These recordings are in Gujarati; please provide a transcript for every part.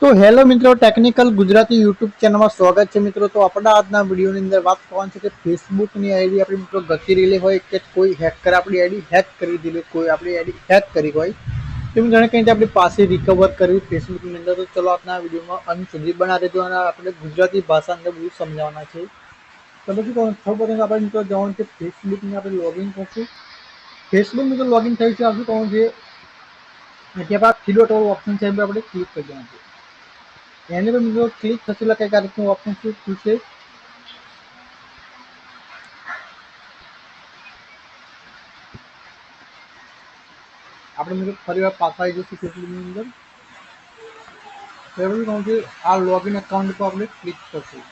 तो हेलो मित्रों, टेक्निकल गुजराती यूट्यूब चैनल में स्वागत है मित्रों। तो अपना આજના વિડિયોની અંદર વાત કરવાની છે કે ફેસબુકની આઈડી આપણી મિત્રો ગતિ રહેલી હોય કે કોઈ હેકર આપણી આઈડી હેક કરી દીધી, કોઈ આપણી આઈડી હેક કરી હોય તો જાણે કંઈ આપણી પાસે રિકવર કરવી ફેસબુકની અંદર। તો ચલો આજના વિડિયોમાં અંત સુધી બના રહેજો અને આપણે ગુજરાતી ભાષા અંદર બધું સમજાવવાના છે। તો પછી સૌપ્રથમ આપણે મિત્રો જવાનું છે ફેસબુકની આપણે લોગિન કરશું। ફેસબુક મિત્રો લોગિન થઈ છે આપણે કહું છે aquí આપણે થ્રી ડોટ વાળું ઓપ્શન છે એમાં આપણે ક્લિક કરી દેવાનું છે। यानी पर મિત્રો ક્લિક થશે એટલે કઈ કાર્યનું ઓપ્શન ખુલશે। આપણે મિત્રો ફરીવાર પાછા આવી જઈશું ફેસબુકની અંદર। ફેસબુક કહું છે આ લોગિન એકાઉન્ટ પર આપણે ક્લિક કરશું।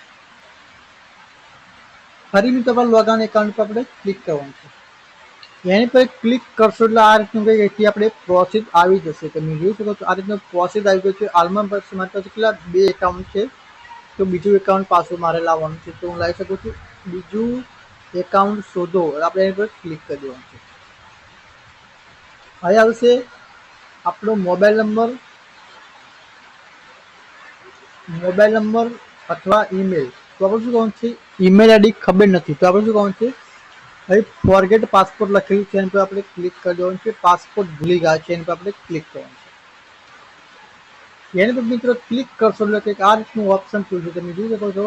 ફરી મિત્રો પર લોગિન એકાઉન્ટ પર આપણે ક્લિક કરવાનું છે। यानी पर ક્લિક કરશો એટલે આ રીતનું કંઈક અહીંથી આપણે પ્રોસેસ આવી જશે। તમે જોઈ શકો છો આ રીતનું પ્રોસેસ આવી ગયો છે। હાલમાં બસ મારી પાસે કેટલા બે એકાઉન્ટ છે, તો બીજું એકાઉન્ટ પાછું મારે લાવવાનું છે। તો હું લાવી શકું છું। બીજું એકાઉન્ટ શોધો આપણે એની પર ક્લિક કરી દેવાનું છે। હવે આવશે આપણો મોબાઈલ નંબર અથવા ઈમેલ। તો આપણે શું કહેવાનું છે ઈમેલ આઈડી ખબર નથી તો આપણે શું કહેવાનું છે હવે ફોરગેટ પાસપોર્ટ લખેલું છે એની પર આપણે ક્લિક કરી દેવાનું છે। પાસપોર્ટ ભૂલી ગયા છે એની પર આપણે ક્લિક કરવાનું છે। એની પર મિત્રો ક્લિક કરશો એટલે કંઈક આ રીતનું ઓપ્શન ખુલશે। તમે જોઈ શકો છો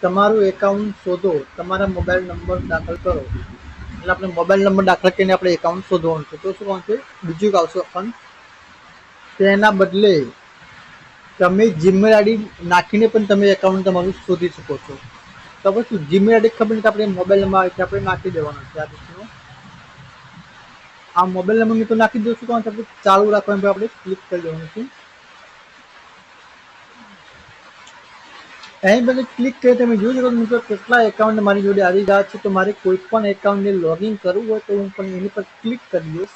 તમારું એકાઉન્ટ શોધો, તમારા મોબાઈલ નંબર દાખલ કરો એટલે આપણે મોબાઈલ નંબર દાખલ કરીને આપણે એકાઉન્ટ શોધવાનું છે। તો શું કહું છે બીજું આવશે ઓપ્શન, તેના બદલે તમે જીમેલ આઈડી નાખીને પણ તમે એકાઉન્ટ તમારું શોધી શકો છો। તો પછી જીમેલ આઈડી ખબર નથી આપણે મોબાઈલ નંબર આવે છે આપણે નાખી દેવાનો છે। આ રીતનું આ મોબાઈલ નંબર મિત્રો નાખી દઈશું તો આપણે ચાલુ રાખવાનું આપણે ક્લિક કરી દેવાનું છે। અહીં બધે ક્લિક કરી તમે જોઈ શકો મિત્રો કેટલા એકાઉન્ટ મારી જોડે આવી ગયા છે। તો મારે કોઈ પણ એકાઉન્ટને લોગિન કરવું હોય તો હું પણ એની પર ક્લિક કરી દઈશ।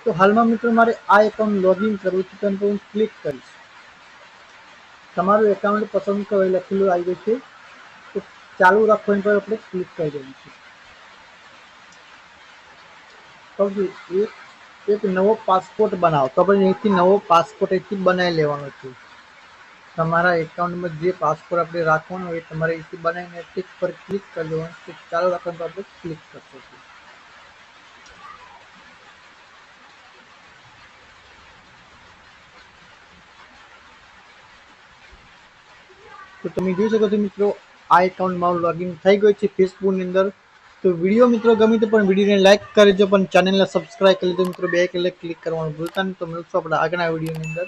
તો હાલમાં મિત્રો મારે આ એકાઉન્ટ લોગિન કરવું છે તો હું ક્લિક કરીશ। તમારું એકાઉન્ટ પસંદ કરો લખેલું આવી ગયું છે। તો ચાલુ રાખવાની પર આપણે ક્લિક કરી દેવું છે। તો એક નવો પાસપોર્ટ બનાવો તો આપણે અહીંથી નવો પાસપોર્ટ અહીંથી બનાવી લેવાનો છે। તમારા એકાઉન્ટમાં જે પાસપોર્ટ આપણે રાખવાનો હોય તમારે અહીંથી બનાવીને ટિક પર ક્લિક કરી દેવાનું છે। ચાલુ રાખવાનું પર આપણે ક્લિક કરશું। તો તમે જોઈ શકો છો મિત્રો આ એકાઉન્ટ મારું લોગિન થઈ ગયું છે ફેસબુકની અંદર। તો વિડીયો મિત્રો ગમે તો પણ વિડીયોને લાઈક કરજો, પણ ચેનલને સબસ્ક્રાઈબ કરી લેજો મિત્રો, બે ક્લિક કરવાનું ભૂલતા નહીં। તો મળશું આપણે આગળના વિડીયોની અંદર।